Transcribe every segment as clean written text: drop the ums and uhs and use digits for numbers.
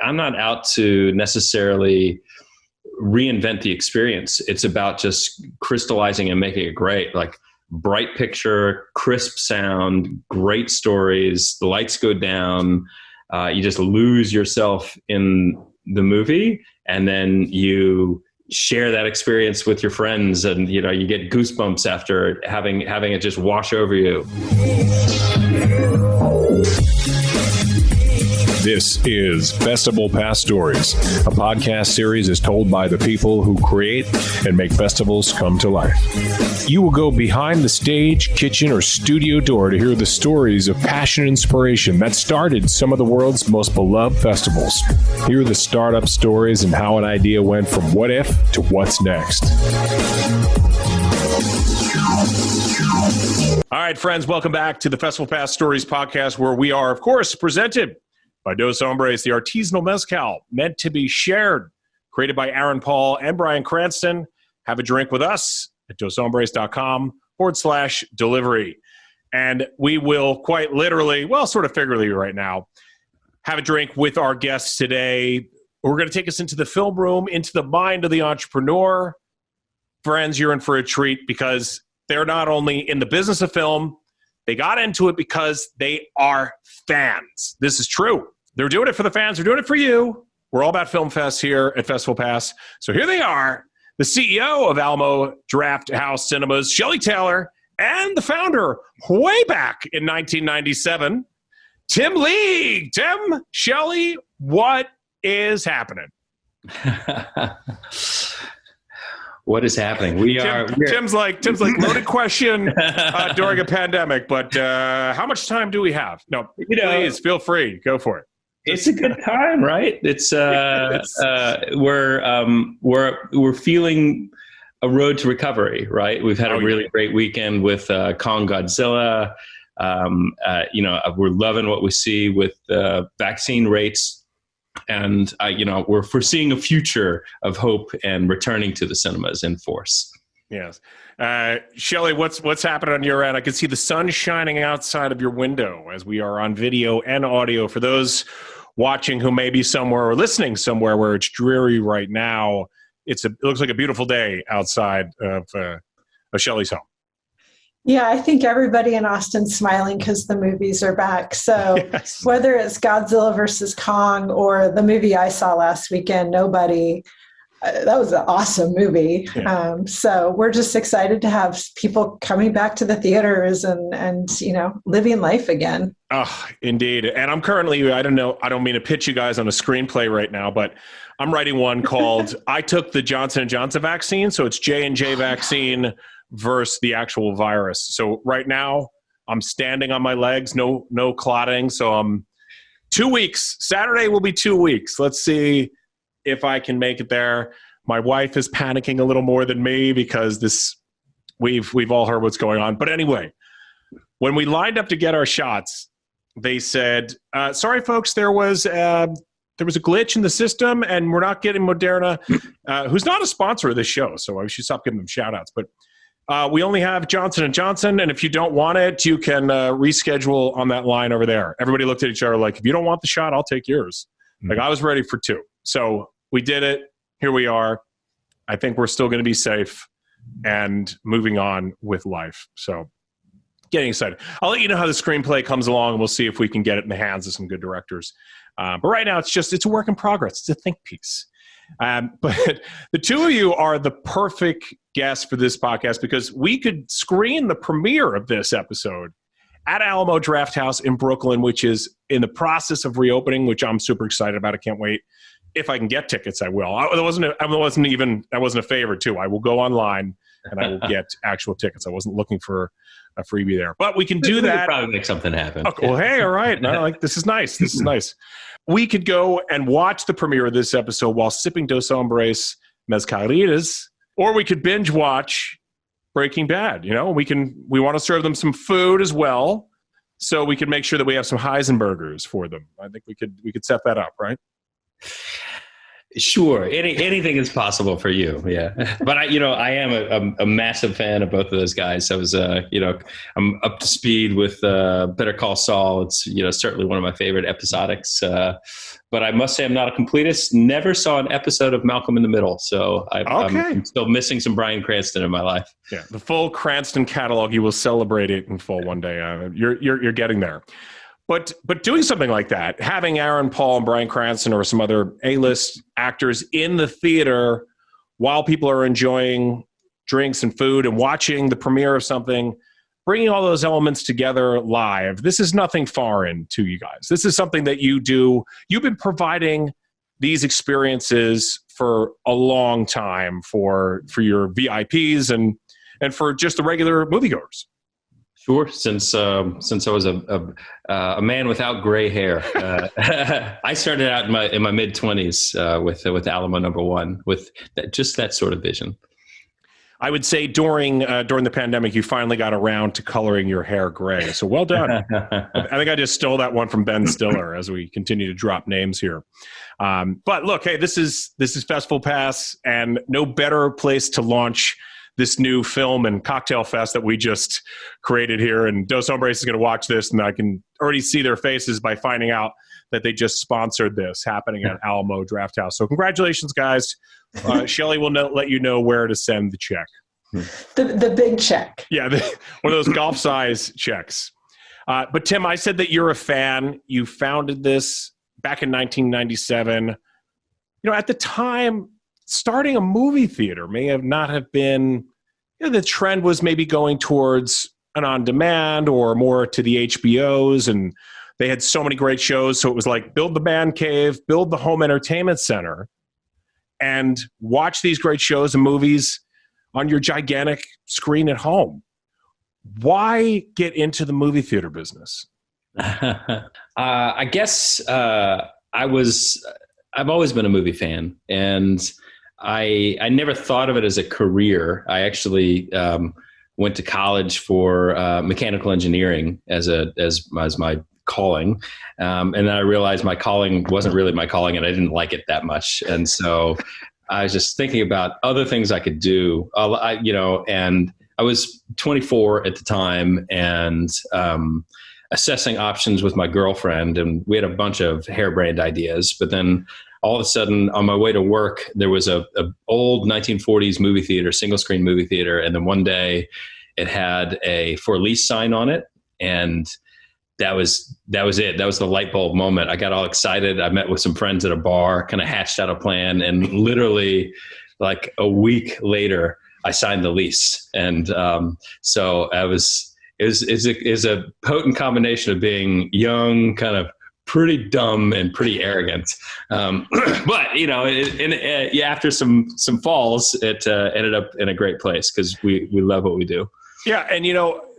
I'm not out to necessarily reinvent the experience. It's about just crystallizing and making it great. Like bright picture, crisp sound, great stories, the lights go down, you just lose yourself in the movie, and then you share that experience with your friends, and you get goosebumps after having it just wash over you. This is festivalPass Stories, a podcast series is told by the people who create and make festivals come to life. You will go behind the stage, kitchen, or studio door to hear the stories of passion and inspiration that started some of the world's most beloved festivals. Hear the startup stories and how an idea went from what if to what's next. All right, friends, welcome back to the festivalPass Stories podcast, where we are, of course, presented by Dos Hombres, the artisanal mezcal meant to be shared, created by Aaron Paul and Brian Cranston. Have a drink with us at doshombres.com/delivery. And we will quite literally, well, sort of figuratively right now, have a drink with our guests today. We're going to take us into the film room, into the mind of the entrepreneur. Friends, you're in for a treat because they're not only in the business of film, they got into it because they are fans. This is true. They're doing it for the fans. They're doing it for you. We're all about Film Fest here at festivalPass. So here they are, the CEO of Alamo Drafthouse Cinemas, Shelli Taylor, and the founder way back in 1997, Tim League. Tim, Shelli, what is happening? What is happening? Tim's like loaded question during a pandemic, but how much time do we have? No, please feel free, go for it. It's a good time, right? It's we're feeling a road to recovery, right? We've had a really great weekend with Kong Godzilla. We're loving what we see with vaccine rates. And, we're foreseeing a future of hope and returning to the cinemas in force. Yes. Shelli, what's happening on your end? I can see the sun shining outside of your window as we are on video and audio. For those watching who may be somewhere or listening somewhere where it's dreary right now, it looks like a beautiful day outside of Shelli's home. Yeah, I think everybody in Austin's smiling because the movies are back. So yes. Whether it's Godzilla versus Kong or the movie I saw last weekend, Nobody, that was an awesome movie. Yeah. So we're just excited to have people coming back to the theaters and living life again. Oh, indeed. And I'm currently, I don't mean to pitch you guys on a screenplay right now, but I'm writing one called I Took the Johnson & Johnson Vaccine. So it's J&J vaccine versus the actual virus. So right now I'm standing on my legs, no clotting. So I'm 2 weeks. Saturday will be 2 weeks. Let's see if I can make it there. My wife is panicking a little more than me because we've all heard what's going on. But anyway, when we lined up to get our shots, they said, sorry folks, there was a glitch in the system and we're not getting Moderna, who's not a sponsor of this show. So I should stop giving them shout outs, but we only have Johnson & Johnson, and if you don't want it, you can reschedule on that line over there. Everybody looked at each other like, if you don't want the shot, I'll take yours. Mm-hmm. Like I was ready for 2. So we did it. Here we are. I think we're still going to be safe and moving on with life. So getting excited. I'll let you know how the screenplay comes along, and we'll see if we can get it in the hands of some good directors. But right now, it's a work in progress. It's a think piece. But the two of you are the perfect guests for this podcast because we could screen the premiere of this episode at Alamo Drafthouse in Brooklyn, which is in the process of reopening, which I'm super excited about. I can't wait. If I can get tickets, I will. That wasn't a favor too. I will go online and I will get actual tickets. I wasn't looking for a freebie there, but we can do that. Probably make something happen. Okay, well, hey, all right. No, this is nice. This is nice. We could go and watch the premiere of this episode while sipping Dos Hombres mezcalitas, or we could binge watch Breaking Bad. We want to serve them some food as well, so we could make sure that we have some Heisenbergers for them. I think we could set that up, right? Sure, anything is possible for you. Yeah, but I am a massive fan of both of those guys. I was, I'm up to speed with Better Call Saul. It's certainly one of my favorite episodics. But I must say, I'm not a completist. Never saw an episode of Malcolm in the Middle, so I'm still missing some Bryan Cranston in my life. Yeah, the full Cranston catalog. You will celebrate it in full one day. You're getting there. But doing something like that, having Aaron Paul and Bryan Cranston or some other A-list actors in the theater while people are enjoying drinks and food and watching the premiere of something, bringing all those elements together live, this is nothing foreign to you guys. This is something that you do. You've been providing these experiences for a long time for your VIPs and for just the regular moviegoers. Sure. Since I was a man without gray hair, I started out in my mid-20s with Alamo #1 with that sort of vision. I would say during the pandemic, you finally got around to coloring your hair gray. So well done. I think I just stole that one from Ben Stiller as we continue to drop names here. But look, hey, this is festivalPass, and no better place to launch this new film and cocktail fest that we just created here. And Dos Hombres is going to watch this, and I can already see their faces by finding out that they just sponsored this happening at Alamo Drafthouse. So congratulations, guys. Shelly will let you know where to send the check. The big check. Yeah, one of those golf-size checks. But Tim, I said that you're a fan. You founded this back in 1997. At the time, starting a movie theater may not have been, the trend was maybe going towards an on-demand or more to the HBOs, and they had so many great shows. So it was like build the man cave, build the home entertainment center, and watch these great shows and movies on your gigantic screen at home. Why get into the movie theater business? I guess I've always been a movie fan, and I never thought of it as a career. I actually went to college for mechanical engineering as my calling, and then I realized my calling wasn't really my calling, and I didn't like it that much. And so I was just thinking about other things I could do. And I was 24 at the time, and assessing options with my girlfriend, and we had a bunch of harebrained ideas. But then all of a sudden, on my way to work, there was a old 1940s movie theater, single screen movie theater, and then one day it had a for lease sign on it, and that was it. That was the light bulb moment. I got all excited. I met with some friends at a bar, kind of hatched out a plan, and literally, like a week later, I signed the lease. And so I was. Is a potent combination of being young, kind of pretty dumb and pretty arrogant. But after some falls, it ended up in a great place because we love what we do. Yeah, and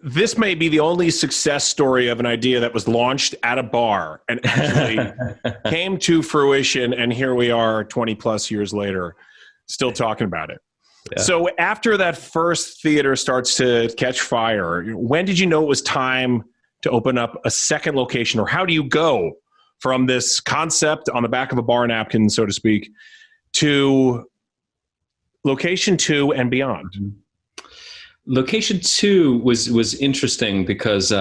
this may be the only success story of an idea that was launched at a bar and actually came to fruition, and here we are 20 plus years later, still talking about it. Yeah. So after that first theater starts to catch fire, when did you know it was time to open up a second location, or how do you go from this concept on the back of a bar napkin, so to speak, to location 2 and beyond? Location 2 was interesting because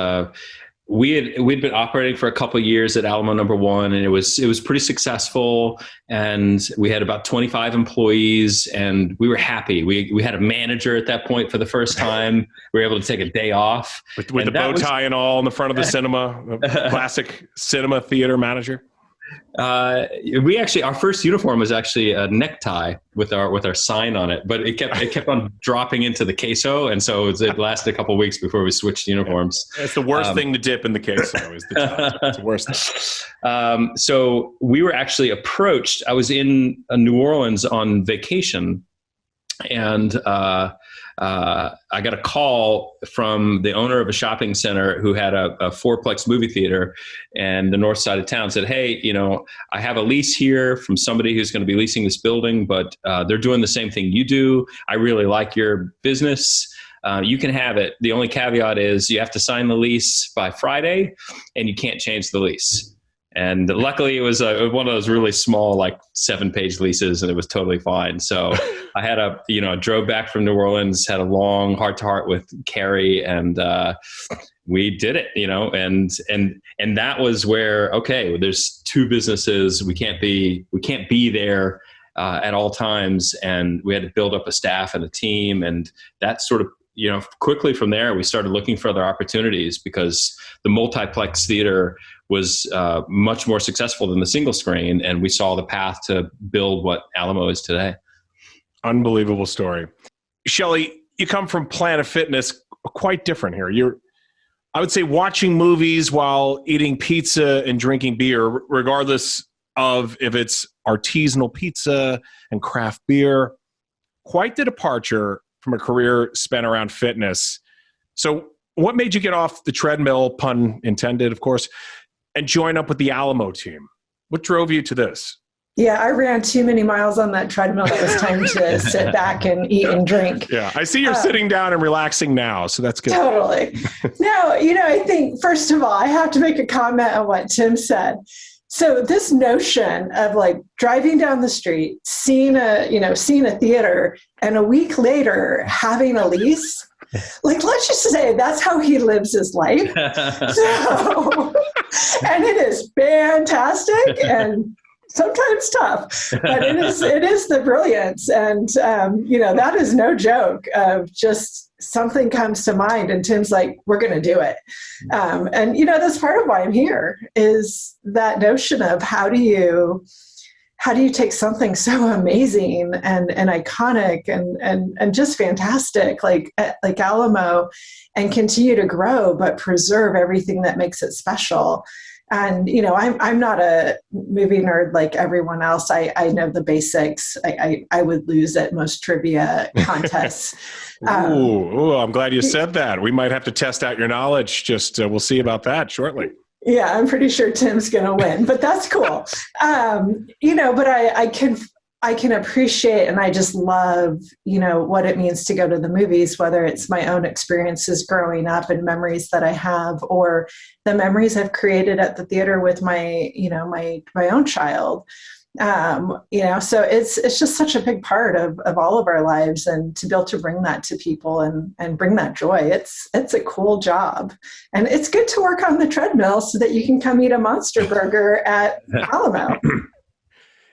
we'd been operating for a couple of years at Alamo #1, and it was pretty successful, and we had about 25 employees, and we were happy. We had a manager at that point for the first time. We were able to take a day off with the bow tie and all in the front of the cinema, classic cinema theater manager. Our first uniform was actually a necktie with our sign on it, but it kept on dropping into the queso, and so it lasted a couple of weeks before we switched uniforms. It's the worst thing to dip in the queso. Is the top. It's the worst thing. So we were actually approached. I was in New Orleans on vacation, and I got a call from the owner of a shopping center who had a fourplex movie theater in the north side of town. Said, hey, I have a lease here from somebody who's going to be leasing this building, but they're doing the same thing you do. I really like your business. You can have it. The only caveat is you have to sign the lease by Friday, and you can't change the lease. And luckily it was one of those really small, like 7-page leases, and it was totally fine. So I had drove back from New Orleans, had a long heart to heart with Carrie, and we did it, and that was where, okay, there's two businesses. We can't be there at all times. And we had to build up a staff and a team. And that sort of, quickly from there, we started looking for other opportunities because the multiplex theater was much more successful than the single screen. And we saw the path to build what Alamo is today. Unbelievable story. Shelly, you come from Planet Fitness, quite different here. I would say watching movies while eating pizza and drinking beer, regardless of if it's artisanal pizza and craft beer, quite the departure from a career spent around fitness. So what made you get off the treadmill, pun intended, of course, and join up with the Alamo team? What drove you to this? Yeah, I ran too many miles on that treadmill. It was time to sit back and eat and drink. Yeah, I see you're sitting down and relaxing now, so that's good. Totally. No, I think, first of all, I have to make a comment on what Tim said. So this notion of like driving down the street, seeing a theater, and a week later having a lease, like, let's just say that's how he lives his life. So, and it is fantastic and sometimes tough, but it is the brilliance. And, that is no joke of just something comes to mind and Tim's like, we're going to do it. And that's part of why I'm here, is that notion of how do you take something so amazing and iconic and just fantastic, like Alamo, and continue to grow, but preserve everything that makes it special. And, I'm not a movie nerd like everyone else. I know the basics. I would lose at most trivia contests. I'm glad you said that. We might have to test out your knowledge. We'll see about that shortly. Yeah, I'm pretty sure Tim's going to win, but that's cool. But I can appreciate, and I just love, what it means to go to the movies, whether it's my own experiences growing up and memories that I have, or the memories I've created at the theater with my own child. So it's just such a big part of all of our lives, and to be able to bring that to people and bring that joy, it's a cool job. And it's good to work on the treadmill so that you can come eat a Monster Burger at Alamo.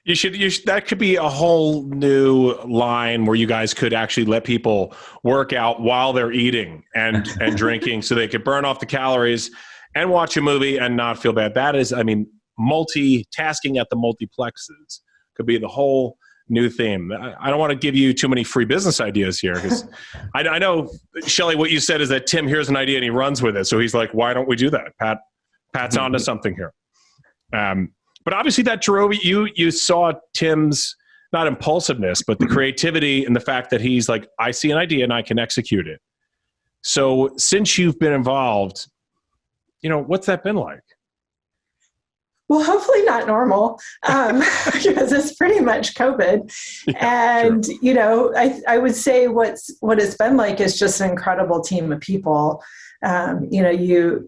You should. That could be a whole new line where you guys could actually let people work out while they're eating and drinking, so they could burn off the calories and watch a movie and not feel bad. That is, multitasking at the multiplexes could be the whole new theme. I don't want to give you too many free business ideas here, because I know, Shelly, what you said is that Tim hears an idea and he runs with it. So he's like, why don't we do that? Pat's onto something here. But obviously that drove you. You saw Tim's, not impulsiveness, but the creativity and the fact that he's like, I see an idea and I can execute it. So since you've been involved, what's that been like? Well, hopefully not normal, because it's pretty much COVID. Yeah, and, sure. I would say what it's been like is just an incredible team of people. You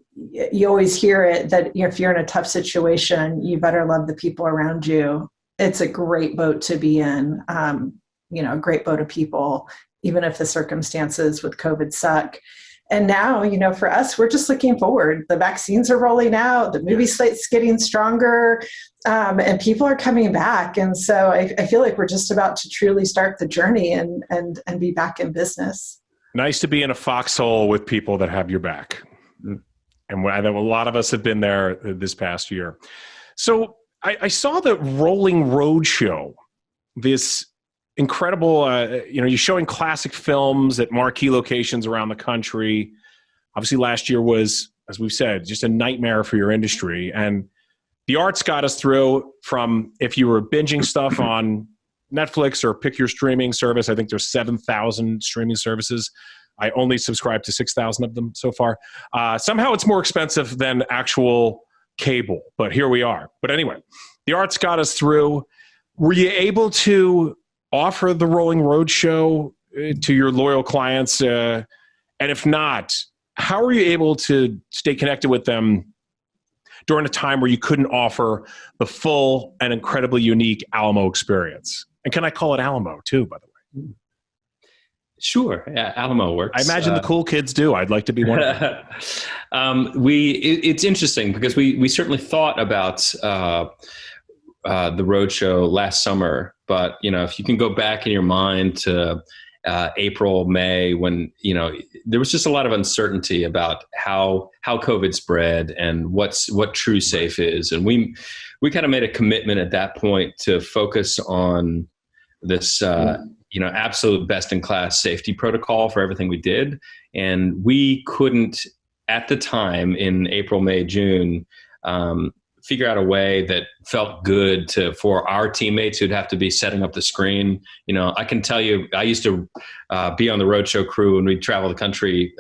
always hear it that if you're in a tough situation, you better love the people around you. It's a great boat to be in, a great boat of people, even if the circumstances with COVID suck. And now, for us, we're just looking forward. The vaccines are rolling out, the movie slate's getting stronger, and people are coming back. And so I feel like we're just about to truly start the journey and be back in business. Nice to be in a foxhole with people that have your back. And I know a lot of us have been there this past year. So I saw the Rolling Road Show, this incredible, you're showing classic films at marquee locations around the country. Obviously last year was, as we've said, just a nightmare for your industry. And the arts got us through from, if you were binging stuff on Netflix or pick your streaming service, I think there's 7,000 streaming services. I only subscribe to 6,000 of them so far. Somehow it's more expensive than actual cable, but here we are. But anyway, the arts got us through. Were you able to offer the Rolling Road Show to your loyal clients? And if not, how are you able to stay connected with them during a time where you couldn't offer the full and incredibly unique Alamo experience? And can I call it Alamo too, by the way? Sure. Yeah, Alamo works. I imagine the cool kids do. I'd like to be one of them. It's interesting because we certainly thought about the roadshow last summer, but if you can go back in your mind to April, May, when there was just a lot of uncertainty about how COVID spread and what true safe is, and we kind of made a commitment at that point to focus on this absolute best in class safety protocol for everything we did, and we couldn't at the time in April, May, June figure out a way that felt good for our teammates who'd have to be setting up the screen. I can tell you, I used to be on the roadshow crew and we'd travel the country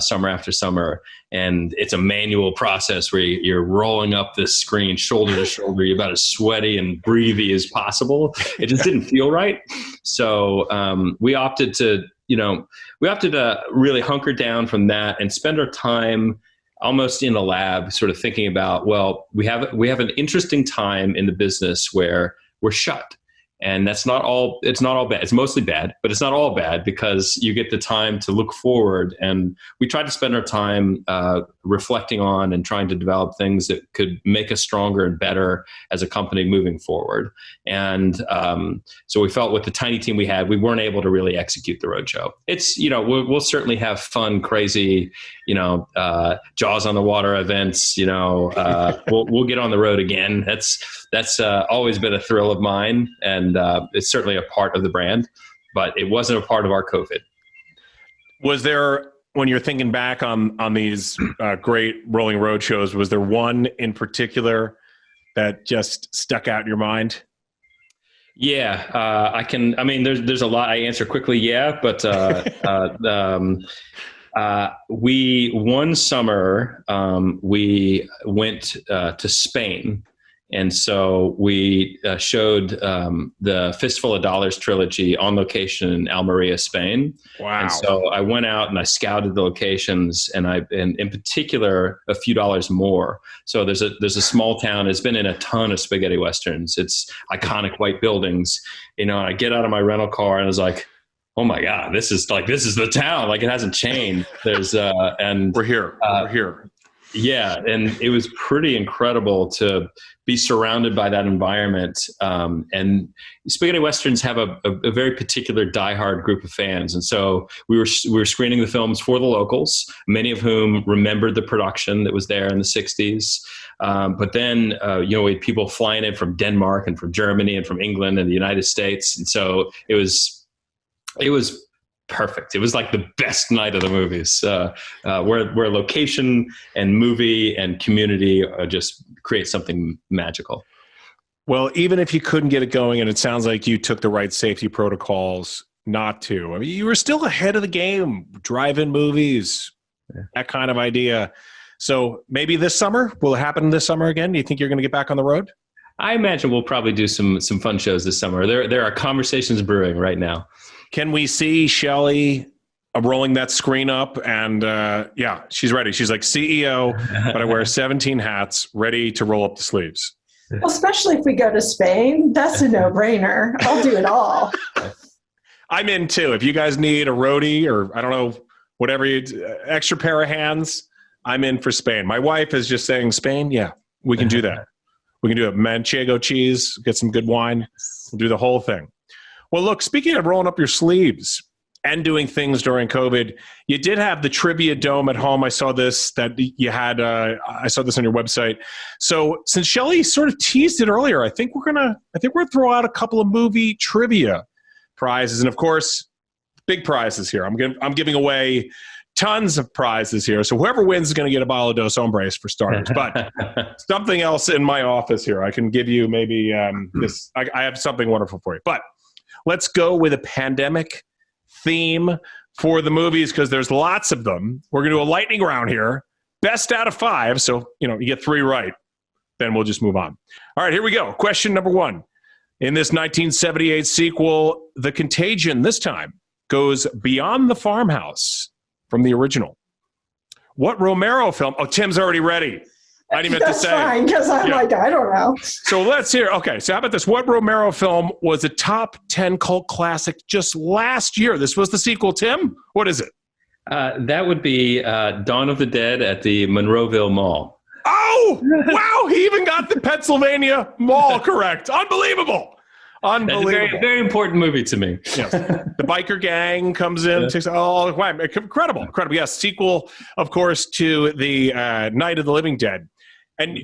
summer after summer. And it's a manual process where you're rolling up this screen shoulder to shoulder. You're about as sweaty and breathy as possible. It just didn't feel right. So we opted to really hunker down from that and spend our time almost in a lab, sort of thinking about, well, we have an interesting time in the business where we're shut. And it's not all bad. It's mostly bad, but it's not all bad because you get the time to look forward. And we tried to spend our time reflecting on and trying to develop things that could make us stronger and better as a company moving forward. And so we felt with the tiny team we had, we weren't able to really execute the roadshow. It's, we'll certainly have fun, crazy, Jaws on the water events. We'll get on the road again. That's always been a thrill of mine, and it's certainly a part of the brand, but it wasn't a part of our COVID. Was there, when you're thinking back on these great rolling road shows, was there one in particular that just stuck out in your mind? Yeah, there's a lot. I answer quickly. Yeah, but one summer we went to Spain. And so we showed the Fistful of Dollars trilogy on location in Almeria, Spain. Wow! And so I went out and I scouted the locations, and in particular a few dollars more. So there's a small town. It's been in a ton of spaghetti westerns. It's iconic white buildings. And I get out of my rental car and I was like, oh my God, this is the town. Like, it hasn't changed. And we're here. We're here. Yeah, and it was pretty incredible to be surrounded by that environment. And spaghetti westerns have a very particular diehard group of fans, and so we were screening the films for the locals, many of whom remembered the production that was there in the '60s. But then we had people flying in from Denmark and from Germany and from England and the United States, and so it was perfect. It was like the best night of the movies, where location and movie and community just create something magical. Well, even if you couldn't get it going, and it sounds like you took the right safety protocols not to, I mean, you were still ahead of the game, drive-in movies, that kind of idea. So maybe this summer, will it happen this summer again? Do you think you're going to get back on the road? I imagine we'll probably do some fun shows this summer. There are conversations brewing right now. Can we see Shelly rolling that screen up? And she's ready. She's like, CEO, but I wear 17 hats, ready to roll up the sleeves. Well, especially if we go to Spain, that's a no-brainer. I'll do it all. I'm in too. If you guys need a roadie or I don't know, whatever, extra pair of hands, I'm in for Spain. My wife is just saying, Spain? Yeah, we can do that. We can do it. Manchego cheese, get some good wine. We'll do the whole thing. Well, look, speaking of rolling up your sleeves and doing things during COVID, you did have the Trivia Dome at home. I saw this, that you had, I saw this on your website. So since Shelly sort of teased it earlier, I think we're going to throw out a couple of movie trivia prizes. And of course, big prizes here. I'm giving away tons of prizes here. So whoever wins is going to get a bottle of Dos Hombres for starters. But something else in my office here. I can give you maybe this. I have something wonderful for you. But let's go with a pandemic theme for the movies because there's lots of them. We're going to do a lightning round here. Best out of 5. So, you get 3 right. Then we'll just move on. All right, here we go. Question number 1. In this 1978 sequel, The Contagion this time goes beyond the farmhouse from the original. What Romero film? Oh, Tim's already ready. I didn't mean to say. That's fine, because I'm like, I don't know. So let's hear. Okay, so how about this? What Romero film was a top 10 cult classic just last year? This was the sequel, Tim. What is it? That would be Dawn of the Dead at the Monroeville Mall. Oh, wow. He even got the Pennsylvania Mall correct. Unbelievable. Unbelievable. That's a very, very important movie to me. Yes. The biker gang comes in. Takes, wow, incredible. Incredible. Yes. Sequel, of course, to the Night of the Living Dead. And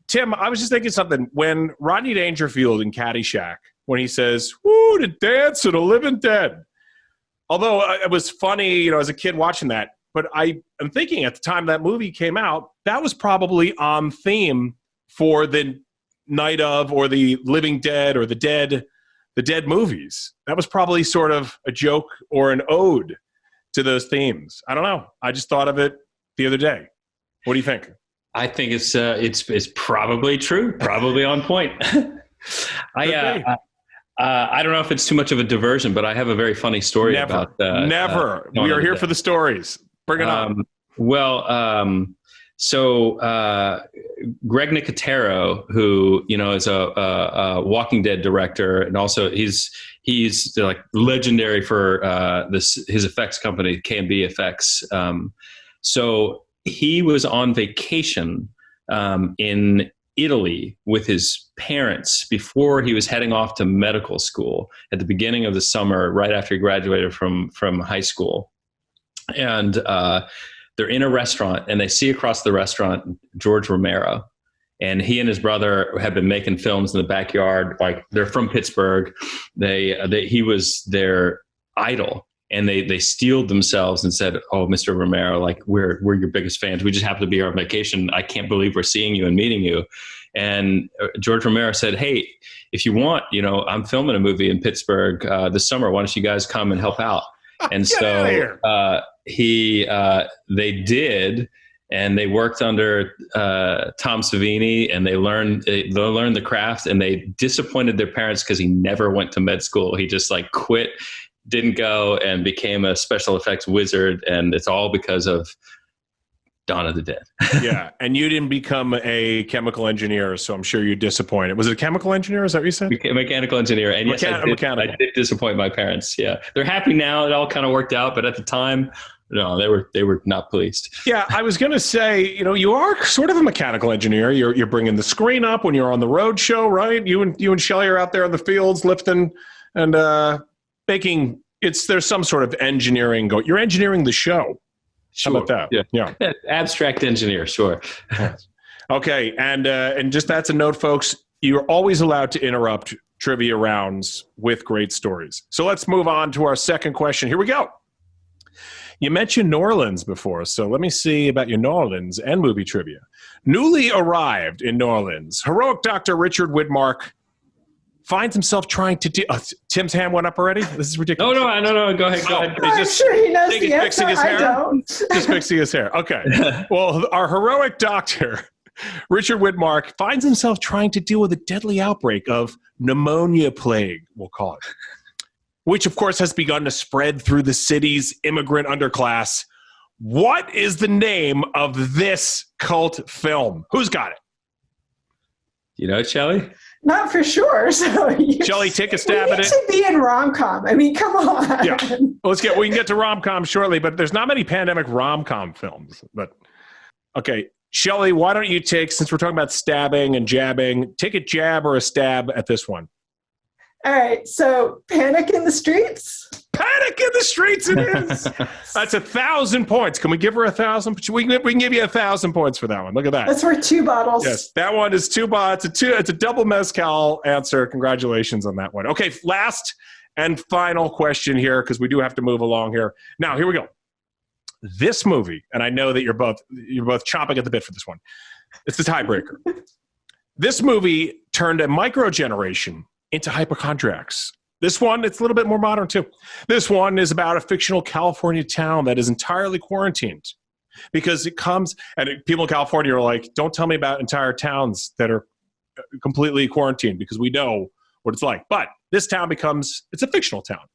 Tim, I was just thinking something. When Rodney Dangerfield in Caddyshack, when he says, "Woo, to dance to the living dead." Although it was funny, as a kid watching that, but I am thinking at the time that movie came out, that was probably on theme for the Night of, or the Living Dead, or the Dead movies. That was probably sort of a joke or an ode to those themes. I don't know. I just thought of it the other day. What do you think? I think it's probably true, probably on point. I don't know if it's too much of a diversion, but I have a very funny story about. Never. We are here for the stories. Bring it on. So Greg Nicotero, who is a Walking Dead director, and also he's like legendary for his effects company, K&B Effects. So he was on vacation in Italy with his parents before he was heading off to medical school at the beginning of the summer, right after he graduated from high school. And they're in a restaurant, and they see across the restaurant George Romero. And he and his brother have been making films in the backyard. Like, they're from Pittsburgh. He was their idol. And they steeled themselves and said, "Oh, Mr. Romero, like we're your biggest fans. We just happen to be on vacation. I can't believe we're seeing you and meeting you." And George Romero said, "Hey, if you want, I'm filming a movie in Pittsburgh this summer. Why don't you guys come and help out?" And so they did, and they worked under Tom Savini, and they learned the craft, and they disappointed their parents because he never went to med school. He just quit. Didn't go, and became a special effects wizard, and it's all because of Dawn of the Dead. Yeah, and you didn't become a chemical engineer, so I'm sure you're disappointed. Was it a chemical engineer? Is that what you said? Mechanical engineer, and yes, I did disappoint my parents. Yeah, they're happy now; it all kind of worked out, but at the time, no, they were not pleased. Yeah, I was going to say, you are sort of a mechanical engineer. You're bringing the screen up when you're on the road show, right? You and Shelly are out there in the fields lifting and making there's some sort of engineering you're engineering the show. Sure. How about that? Yeah. Abstract engineer, sure. Okay, and just that's a note, folks. You're always allowed to interrupt trivia rounds with great stories. So let's move on to our second question. Here we go. You mentioned New Orleans before, so let me see about your New Orleans and movie trivia. Newly arrived in New Orleans, heroic Dr. Richard Widmark finds himself trying to do. Tim's hand went up already. This is ridiculous. No. Go ahead. I'm sure he knows the answer. I don't. Just fixing his hair. Okay. Well, our heroic doctor, Richard Widmark, finds himself trying to deal with a deadly outbreak of pneumonia plague, we'll call it, which, of course, has begun to spread through the city's immigrant underclass. What is the name of this cult film? Who's got it? You know, Shelly? Not for sure. So Shelly, take a stab at it. We need to be in rom-com. I mean, come on. Yeah. Well, we can get to rom-com shortly, but there's not many pandemic rom-com films. But okay, Shelly, why don't you since we're talking about stabbing and jabbing, take a jab or a stab at this one. All right. So Panic in the Streets. Panic in the Streets it is. That's 1,000 points. Can we give her 1,000? We can give you 1,000 points for that one. Look at that. That's worth 2 bottles. Yes, that one is 2 bottles. It's a double mezcal answer. Congratulations on that one. Okay, last and final question here, because we do have to move along here. Now, here we go. This movie, and I know that you're both chomping at the bit for this one. It's the tiebreaker. This movie turned a microgeneration into hypochondriacs. This one, it's a little bit more modern too. This one is about a fictional California town that is entirely quarantined because it comes, and people in California are like, don't tell me about entire towns that are completely quarantined because we know what it's like. But this town it's a fictional town,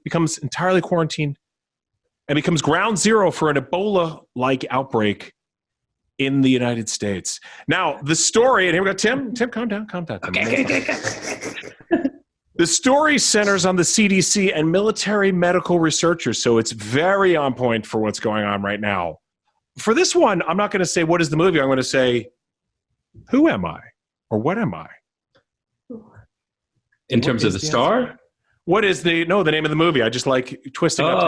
becomes entirely quarantined and becomes ground zero for an Ebola-like outbreak in the United States. Now, the story, and here we go, Tim, calm down. Okay. The story centers on the CDC and military medical researchers, so it's very on point for what's going on right now. For this one, I'm not going to say, what is the movie? I'm going to say, who am I? Or what am I? In terms of the star? Answer? What is the name of the movie? I just like twisting up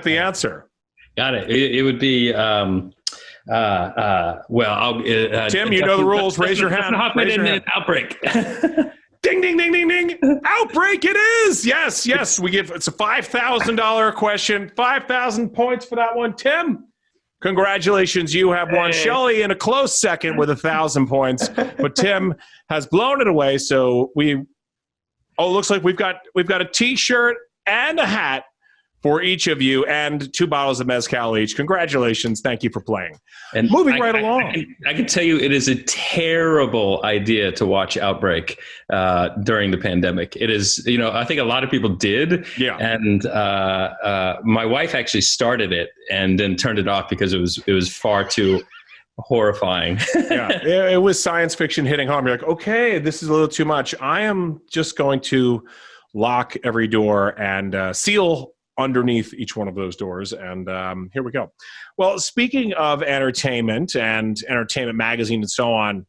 the answer. Got it. It would be, Tim, you know the rules. Raise your hand. Outbreak. Ding, ding, ding, ding, ding. Outbreak it is. Yes. It's a $5,000 question. 5,000 points for that one. Tim, congratulations. You have won. Shelly in a close second with 1,000 points. But Tim has blown it away. So looks like we've got a T-shirt and a hat for each of you, and 2 bottles of mezcal each. Congratulations. Thank you for playing. And moving right along. I can tell you it is a terrible idea to watch Outbreak during the pandemic. It is, I think a lot of people did. Yeah. And my wife actually started it and then turned it off because it was far too horrifying. Yeah, it was science fiction hitting home. You're like, okay, this is a little too much. I am just going to lock every door and seal underneath each one of those doors. And here we go. Well, speaking of entertainment and Entertainment Magazine and so on,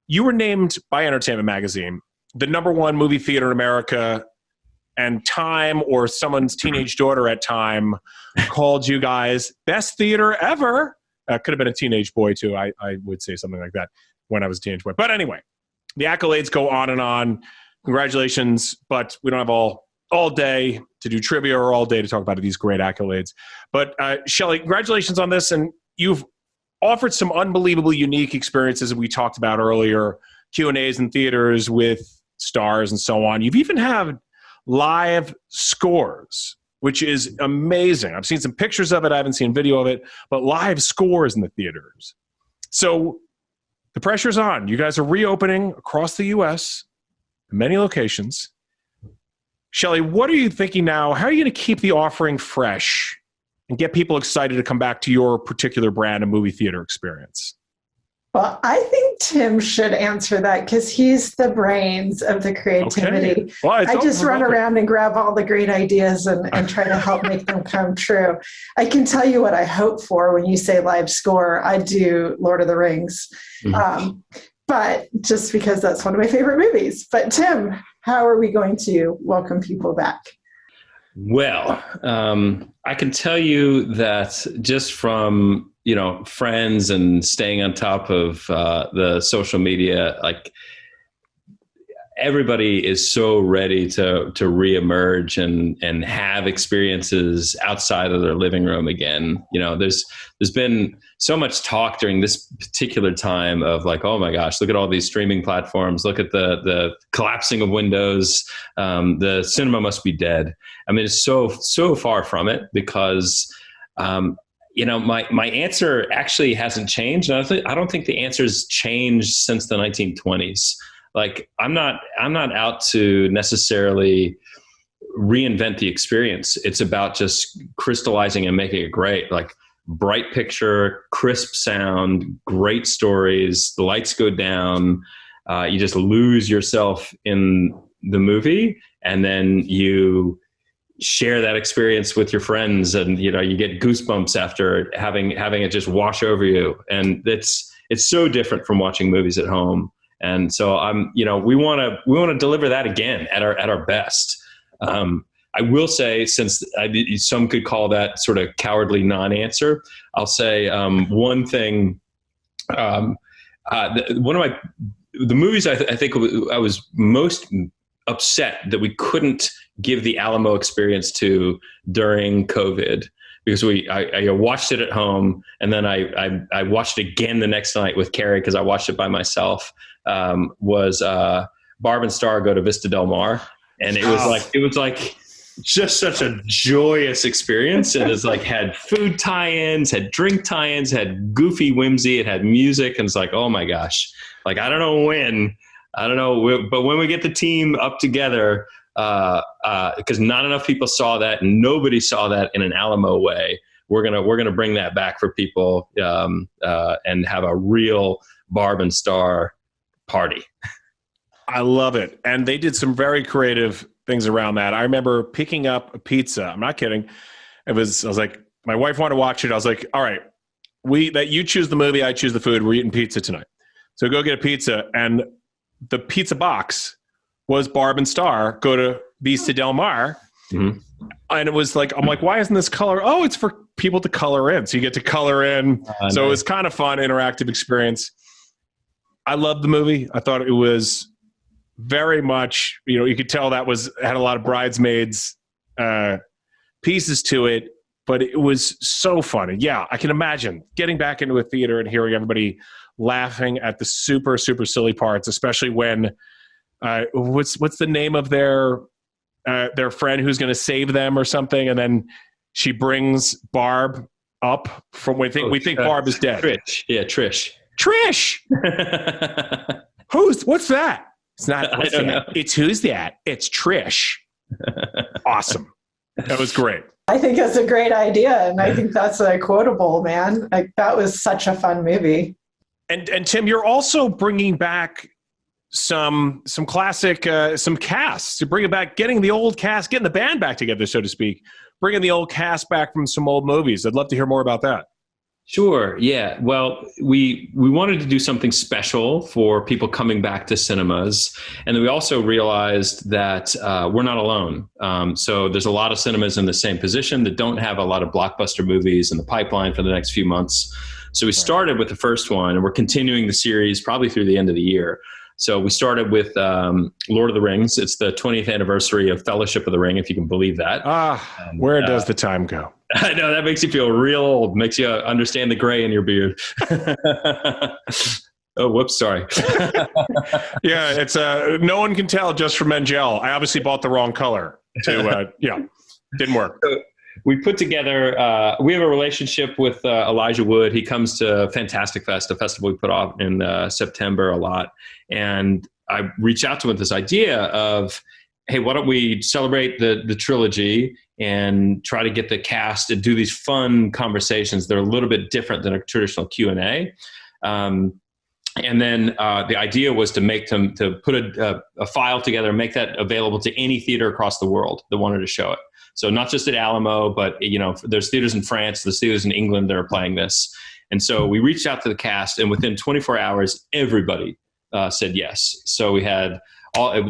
you were named by Entertainment Magazine the #1 movie theater in America, and Time, or someone's teenage daughter at Time, called you guys best theater ever. Could have been a teenage boy too. I would say something like that when I was a teenage boy. But anyway, the accolades go on and on. Congratulations, but we don't have all day to do trivia or all day to talk about these great accolades. But Shelly, congratulations on this. And you've offered some unbelievably unique experiences that we talked about earlier, Q&As in theaters with stars and so on. You've even had live scores, which is amazing. I've seen some pictures of it. I haven't seen video of it, but live scores in the theaters. So the pressure's on. You guys are reopening across the U.S., many locations. Shelly, what are you thinking now? How are you going to keep the offering fresh and get people excited to come back to your particular brand and movie theater experience? Well, I think Tim should answer that because he's the brains of the creativity. Okay. Well, I just run around and grab all the great ideas and try to help make them come true. I can tell you what I hope for when you say live score. I do Lord of the Rings. Mm-hmm. But just because that's one of my favorite movies. But Tim, how are we going to welcome people back? Well, I can tell you that just from, friends and staying on top of the social media, like everybody is so ready to reemerge and have experiences outside of their living room again. There's been so much talk during this particular time of like, oh my gosh, look at all these streaming platforms. Look at the collapsing of windows. The cinema must be dead. I mean, it's so far from it because, my answer actually hasn't changed. And I don't think the answer's changed since the 1920s. Like, I'm not out to necessarily reinvent the experience. It's about just crystallizing and making it great. Like, bright picture, crisp sound, great stories, the lights go down, you just lose yourself in the movie, and then you share that experience with your friends, and you get goosebumps after having it just wash over you. And it's so different from watching movies at home. And so we want to deliver that again at our best. I will say, since some could call that sort of cowardly non-answer, I'll say one thing. One of the movies I think I was most upset that we couldn't give the Alamo experience to during COVID, because I watched it at home, and then I watched it again the next night with Carrie because I watched it by myself. Was Barb and Star Go to Vista Del Mar, and it was like just such a joyous experience. And it's like had food tie-ins, had drink tie-ins, had goofy whimsy, it had music, and it's like, oh my gosh, like I don't know, but when we get the team up together, because not enough people saw that, and nobody saw that in an Alamo way, we're gonna bring that back for people and have a real Barb and Star party. I love it. And they did some very creative things around that. I remember picking up a pizza. I'm not kidding. I was like, my wife wanted to watch it. I was like, all right, you choose the movie, I choose the food. We're eating pizza tonight. So go get a pizza. And the pizza box was Barb and Star go to Vista Del Mar. Mm-hmm. And it was like, I'm like, why isn't this color? Oh, it's for people to color in. So you get to color in. So nice. It was kind of fun, interactive experience. I loved the movie. I thought it was very much, you could tell that had a lot of bridesmaids pieces to it, but it was so funny. Yeah, I can imagine getting back into a theater and hearing everybody laughing at the super, super silly parts, especially when what's the name of their friend who's going to save them or something, and then she brings Barb up from we think Barb is dead. Trish. Yeah, Trish. What's that? It's not. I don't know. It's who's that? It's Trish. Awesome. That was great. I think that's a great idea, and I think that's quotable, man. Like, that was such a fun movie. And Tim, you're also bringing back some classic some casts. To bring it back, getting the old cast, getting the band back together, so to speak. Bringing the old cast back from some old movies. I'd love to hear more about that. Sure. Yeah. Well, we wanted to do something special for people coming back to cinemas. And then we also realized that we're not alone. So there's a lot of cinemas in the same position that don't have a lot of blockbuster movies in the pipeline for the next few months. So we started with the first one, and we're continuing the series probably through the end of the year. So we started with Lord of the Rings. It's the 20th anniversary of Fellowship of the Ring, if you can believe that. Where does the time go? I know, that makes you feel real old, makes you understand the gray in your beard. Oh, whoops, sorry. Yeah, it's no one can tell just from Mengel. I obviously bought the wrong color. Didn't work. So we put together, we have a relationship with Elijah Wood. He comes to Fantastic Fest, a festival we put off in September a lot. And I reached out to him with this idea of, hey, why don't we celebrate the trilogy and try to get the cast to do these fun conversations that are a little bit different than a traditional Q&A. And then the idea was to put a file together and make that available to any theater across the world that wanted to show it. So not just at Alamo, but there's theaters in France, there's theaters in England that are playing this. And so we reached out to the cast, and within 24 hours, everybody said yes. So we had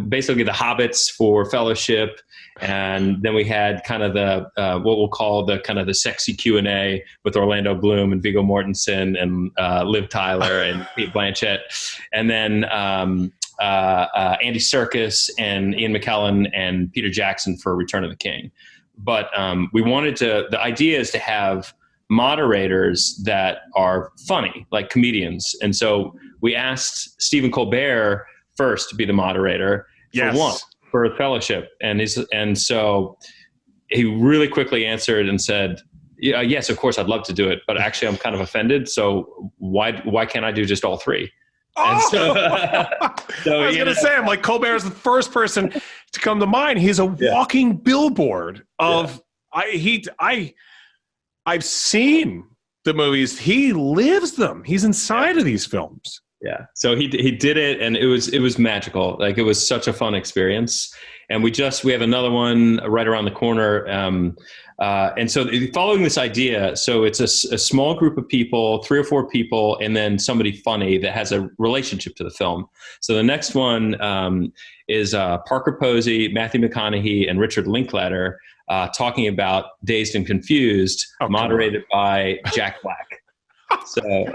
basically the Hobbits for Fellowship, and then we had kind of the what we'll call the kind of the sexy Q&A with Orlando Bloom and Viggo Mortensen and Liv Tyler and Kate Blanchett, and then Andy Serkis and Ian McKellen and Peter Jackson for Return of the King. But the idea is to have moderators that are funny, like comedians. And so we asked Stephen Colbert first to be the moderator for Fellowship. And so he really quickly answered and said, yes, of course, I'd love to do it, but actually I'm kind of offended. So why can't I do just all three? I was going to say, I'm like, Colbert is the first person to come to mind. He's a walking billboard of, I've seen the movies. He lives them. He's inside of these films. Yeah. So he did it, and it was magical. Like, it was such a fun experience. And we have another one right around the corner. And so following this idea, so it's a small group of people, 3 or 4 people, and then somebody funny that has a relationship to the film. So the next one is Parker Posey, Matthew McConaughey, and Richard Linklater talking about Dazed and Confused, moderated by Jack Black. So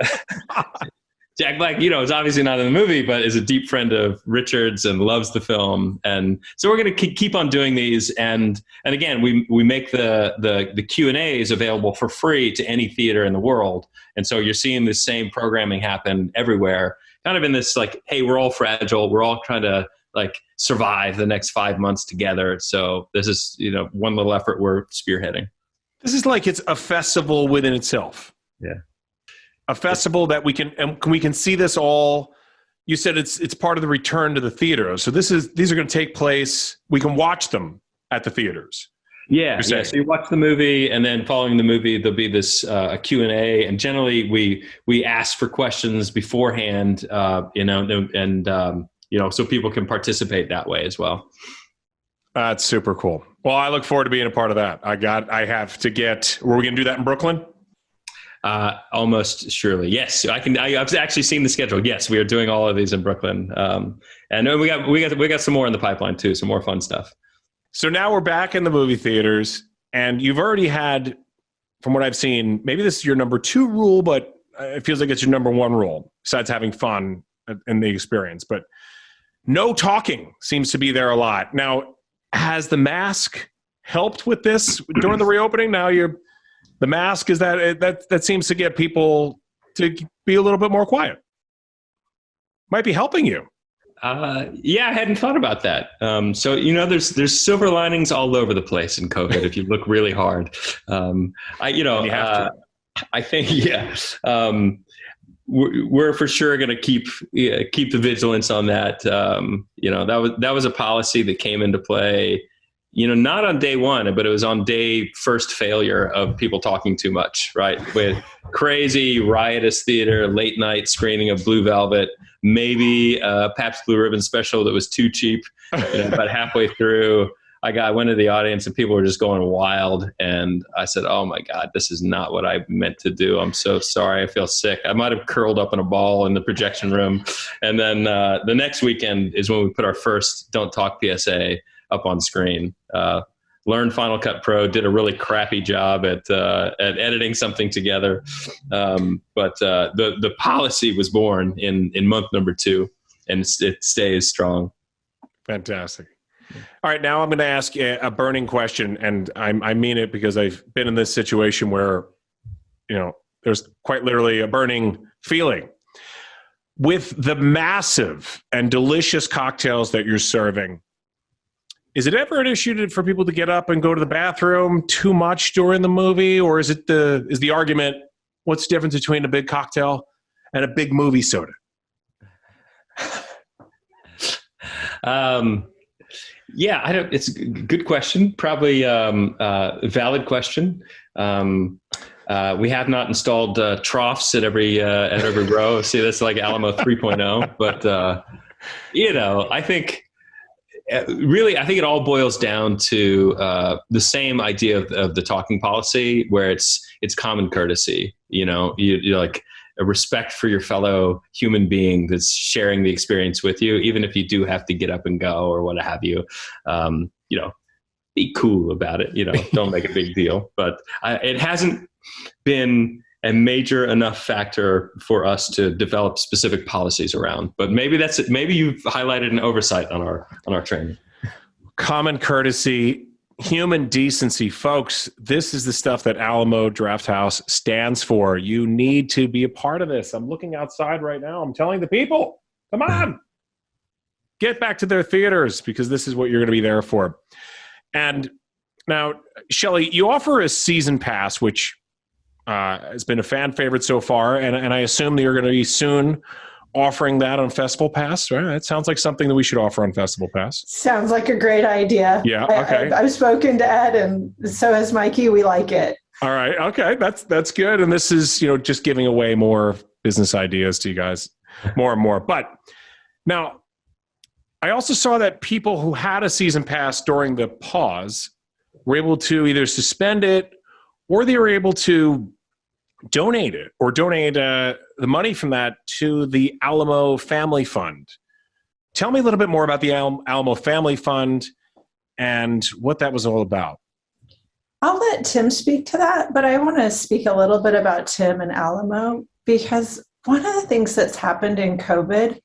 Jack Black, is obviously not in the movie, but is a deep friend of Richard's and loves the film. And so we're going to keep on doing these. And again, we make the Q&As available for free to any theater in the world. And so you're seeing the same programming happen everywhere, kind of in this like, hey, we're all fragile. We're all trying to like survive the next 5 months together. So this is, one little effort we're spearheading. This is like it's a festival within itself. Yeah. A festival that we can see this all. You said it's part of the return to the theater. So these are going to take place. We can watch them at the theaters. Yeah. So you watch the movie, and then following the movie, there'll be this a Q&A, and generally we ask for questions beforehand, so people can participate that way as well. That's super cool. Well, I look forward to being a part of that. Were we going to do that in Brooklyn? Almost surely. Yes. I've actually seen the schedule. Yes, we are doing all of these in Brooklyn. And we got some more in the pipeline too. Some more fun stuff. So now we're back in the movie theaters, and you've already had, from what I've seen, maybe this is your number 2 rule, but it feels like it's your number 1 rule, besides having fun in the experience. But no talking seems to be there a lot. Now, has the mask helped with this during the reopening? Now the mask is that seems to get people to be a little bit more quiet. Might be helping you. Yeah, I hadn't thought about that. So, there's silver linings all over the place in COVID if you look really hard. I think, we're for sure going to keep the vigilance on that. That was a policy that came into play, not on day 1, but it was on day first failure of people talking too much, right? With crazy riotous theater, late night screening of Blue Velvet, maybe a Pabst Blue Ribbon special that was too cheap. About halfway through, I went to the audience and people were just going wild. And I said, oh my God, this is not what I meant to do. I'm so sorry. I feel sick. I might have curled up in a ball in the projection room. And then the next weekend is when we put our first Don't Talk PSA up on screen. Learned Final Cut Pro, did a really crappy job at editing something together. But the policy was born in month number 2, and it stays strong. Fantastic. All right, now I'm going to ask a burning question, and I mean it because I've been in this situation where, there's quite literally a burning feeling. With the massive and delicious cocktails that you're serving, is it ever an issue for people to get up and go to the bathroom too much during the movie? Or is the argument, what's the difference between a big cocktail and a big movie soda? It's a good question. Probably a valid question. We have not installed troughs at every row. See, that's like Alamo 3.0. But, I think it all boils down to the same idea of the talking policy, where it's common courtesy. You're like a respect for your fellow human being that's sharing the experience with you, even if you do have to get up and go or what have you. Be cool about it. Don't make a big deal. But it hasn't been a major enough factor for us to develop specific policies around. But maybe that's it. Maybe you've highlighted an oversight on our training. Common courtesy, human decency, folks. This is the stuff that Alamo Drafthouse stands for. You need to be a part of this. I'm looking outside right now. I'm telling the people, come on, get back to their theaters, because this is what you're going to be there for. And now, Shelly, you offer a season pass, which has been a fan favorite so far, and I assume that you're going to be soon offering that on festivalPass, right? That sounds like something that we should offer on festivalPass. Sounds like a great idea. Yeah, okay. I've spoken to Ed, and so has Mikey. We like it. All right, okay, that's good. And this is, just giving away more business ideas to you guys, more and more. But now, I also saw that people who had a season pass during the pause were able to either suspend it, or they were able to donate it, or donate the money from that to the Alamo Family Fund. Tell me a little bit more about the Alamo Family Fund and what that was all about. I'll let Tim speak to that, but I want to speak a little bit about Tim and Alamo, because one of the things that's happened in COVID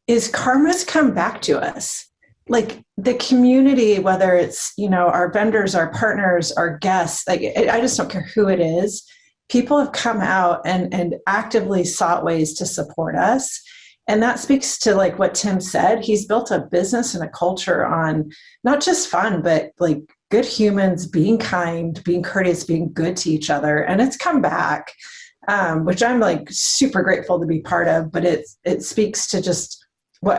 is karma's come back to us. Like the community, whether it's, our vendors, our partners, our guests, I just don't care who it is. People have come out and actively sought ways to support us. And that speaks to what Tim said. He's built a business and a culture on not just fun, but good humans, being kind, being courteous, being good to each other. And it's come back, which I'm super grateful to be part of, but it speaks to just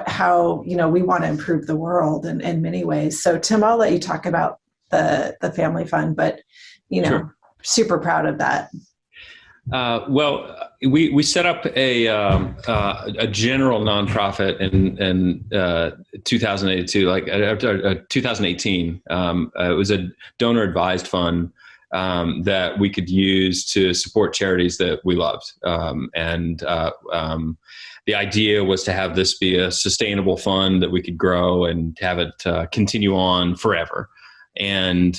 how we want to improve the world in many ways. So Tim, I'll let you talk about the family fund, but Sure. super proud of that. Well, we set up a general nonprofit in 2082, like 2018. It was a donor advised fund that we could use to support charities that we loved, and the idea was to have this be a sustainable fund that we could grow and have it continue on forever. And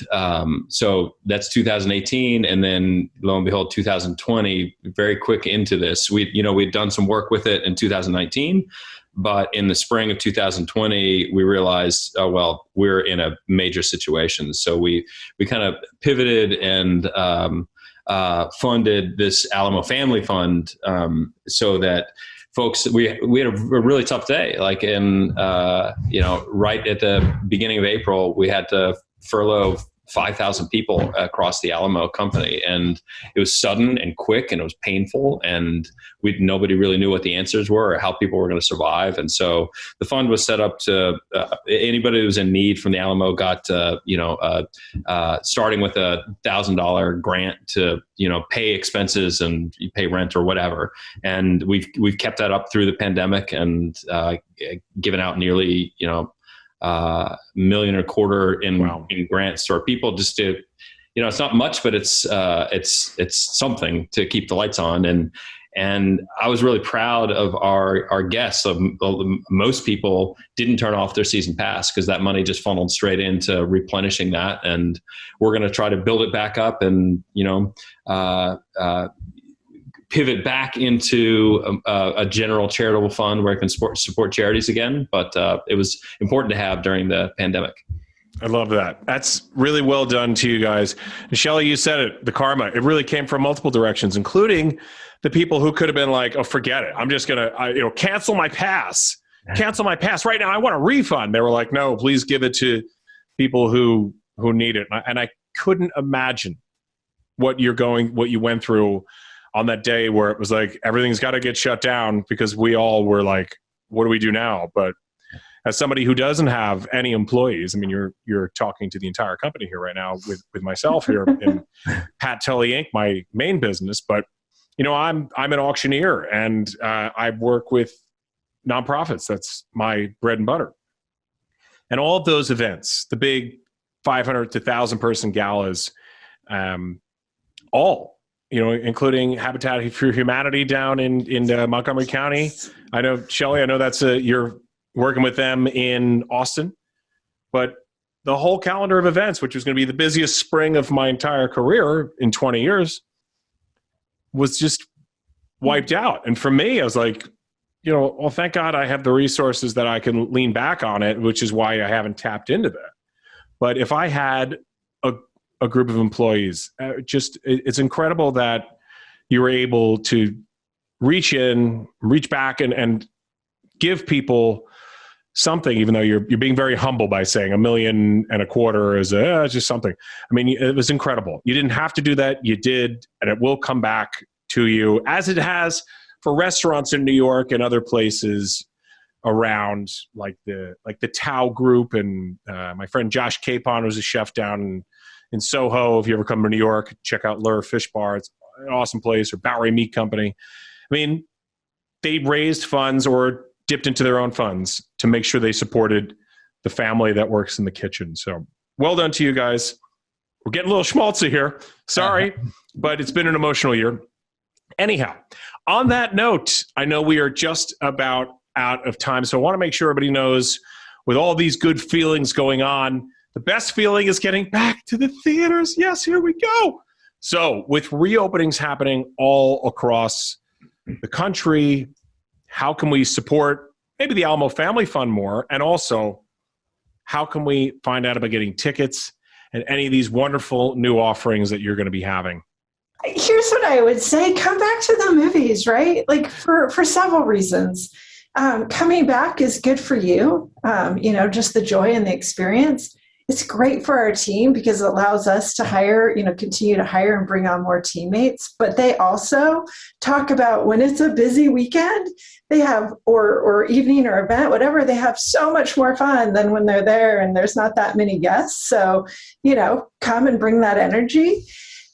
so that's 2018, and then lo and behold, 2020, very quick into this. We'd done some work with it in 2019, but in the spring of 2020, we realized, oh well, we're in a major situation. So we kind of pivoted and funded this Alamo Family Fund, so that folks, we had a really tough day. Like right at the beginning of April, we had to furlough 5,000 people across the Alamo company. And it was sudden and quick, and it was painful. And nobody really knew what the answers were or how people were going to survive. And so the fund was set up to, anybody who was in need from the Alamo got, starting with $1,000 grant to, pay expenses and you pay rent or whatever. And we've kept that up through the pandemic, and given out nearly, $1.25 million in grants to our people, just to, it's not much, but it's something to keep the lights on. And I was really proud of our guests. Most people didn't turn off their season pass because that money just funneled straight into replenishing that. And we're going to try to build it back up and, pivot back into a general charitable fund where I can support charities again. But it was important to have during the pandemic. I love that. That's really well done to you guys. And Shelly, you said it, the karma, it really came from multiple directions, including the people who could have been like, oh, forget it. I'm just going to, cancel my pass right now. I want a refund. They were like, no, please give it to people who need it. And I couldn't imagine what you went through on that day where it was like, everything's got to get shut down, because we all were like, what do we do now? But as somebody who doesn't have any employees, I mean, you're talking to the entire company here right now with myself here in Pat Tully Inc., my main business. But, I'm an auctioneer, and I work with nonprofits. That's my bread and butter. And all of those events, the big 500 to 1,000 person galas, including Habitat for Humanity down in Montgomery County. I know, Shelly, that's you're working with them in Austin, but the whole calendar of events, which was going to be the busiest spring of my entire career in 20 years, was just wiped out. And for me, I was like, well, thank God I have the resources that I can lean back on it, which is why I haven't tapped into that. But if I had a group of employees, it's incredible that you were able to reach back and give people something, even though you're being very humble by saying $1.25 million is just something. I mean, it was incredible. You didn't have to do that. You did, and it will come back to you, as it has for restaurants in New York and other places around, like the Tao Group. And my friend Josh Capon was a chef down in Soho. If you ever come to New York, check out Lure Fish Bar. It's an awesome place. Or Bowery Meat Company. I mean, they raised funds or dipped into their own funds to make sure they supported the family that works in the kitchen. So well done to you guys. We're getting a little schmaltzy here. Sorry, but it's been an emotional year. Anyhow, on that note, I know we are just about out of time. So I want to make sure everybody knows, with all these good feelings going on, the best feeling is getting back to the theaters. Yes, here we go. So with reopenings happening all across the country, how can we support maybe the Alamo Family Fund more? And also, how can we find out about getting tickets and any of these wonderful new offerings that you're going to be having? Here's what I would say. Come back to the movies, right? Like for several reasons. Coming back is good for you, just the joy and the experience. it's great for our team because it allows us to hire, continue to hire and bring on more teammates. But they also talk about when it's a busy weekend, they have, or evening or event, whatever, they have so much more fun than when they're there and there's not that many guests. So, come and bring that energy.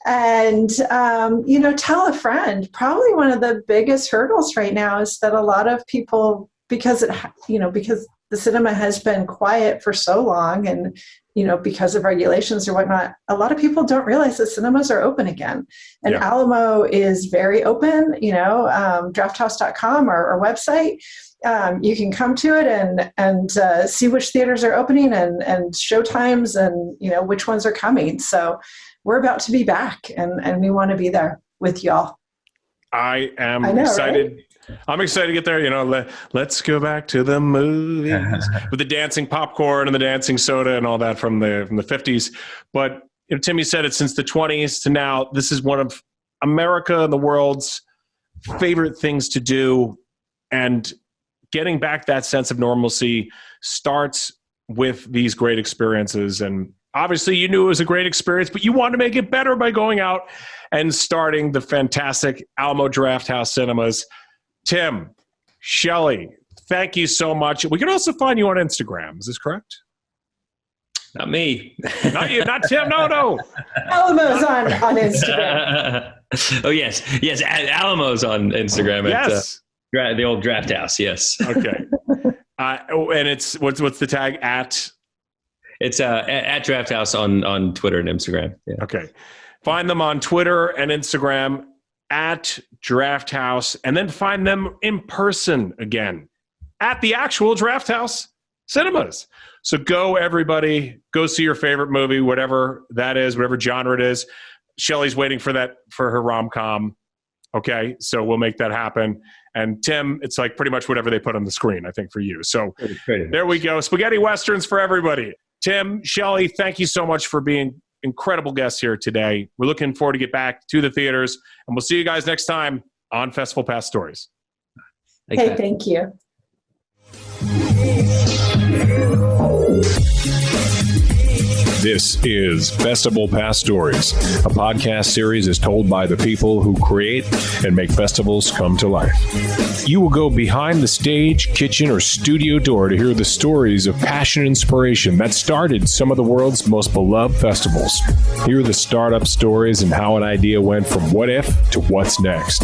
And, tell a friend. Probably one of the biggest hurdles right now is that a lot of people, because the cinema has been quiet for so long and, because of regulations or whatnot, a lot of people don't realize that cinemas are open again. And Alamo is very open, drafthouse.com, our website. You can come to it and see which theaters are opening and show times and, which ones are coming. So we're about to be back and we want to be there with y'all. I know, excited. Right? I'm excited to get there. Let's go back to the movies with the dancing popcorn and the dancing soda and all that from the 50s. But Tim, you said it since the 20s to now. This is one of America and the world's favorite things to do. And getting back that sense of normalcy starts with these great experiences. And obviously you knew it was a great experience, but you wanted to make it better by going out and starting the fantastic Alamo Drafthouse Cinemas. Tim, Shelly, thank you so much. We can also find you on Instagram. Is this correct? Not me. Not you, not Tim. No. Alamo's on Instagram. Oh, yes. Alamo's on Instagram. Yes. The old Drafthouse. Yes. Okay. And it's, what's the tag at? It's at Drafthouse on Twitter and Instagram. Yeah. Okay. Find them on Twitter and Instagram at Drafthouse, and then find them in person again at the actual Drafthouse Cinemas. So go, everybody, go see your favorite movie, whatever that is, whatever genre it is. Shelly's waiting for her rom-com. Okay, so we'll make that happen. And Tim, it's like pretty much whatever they put on the screen, I think, for you. So there we go. Spaghetti Westerns for everybody. Tim, Shelly, thank you so much for being incredible guests here today. We're looking forward to get back to the theaters, and we'll see you guys next time on FestivalPass Stories. Thank you. This is FestivalPass Stories, a podcast series is told by the people who create and make festivals come to life. You will go behind the stage, kitchen, or studio door to hear the stories of passion and inspiration that started some of the world's most beloved festivals. Hear the startup stories and how an idea went from what if to what's next.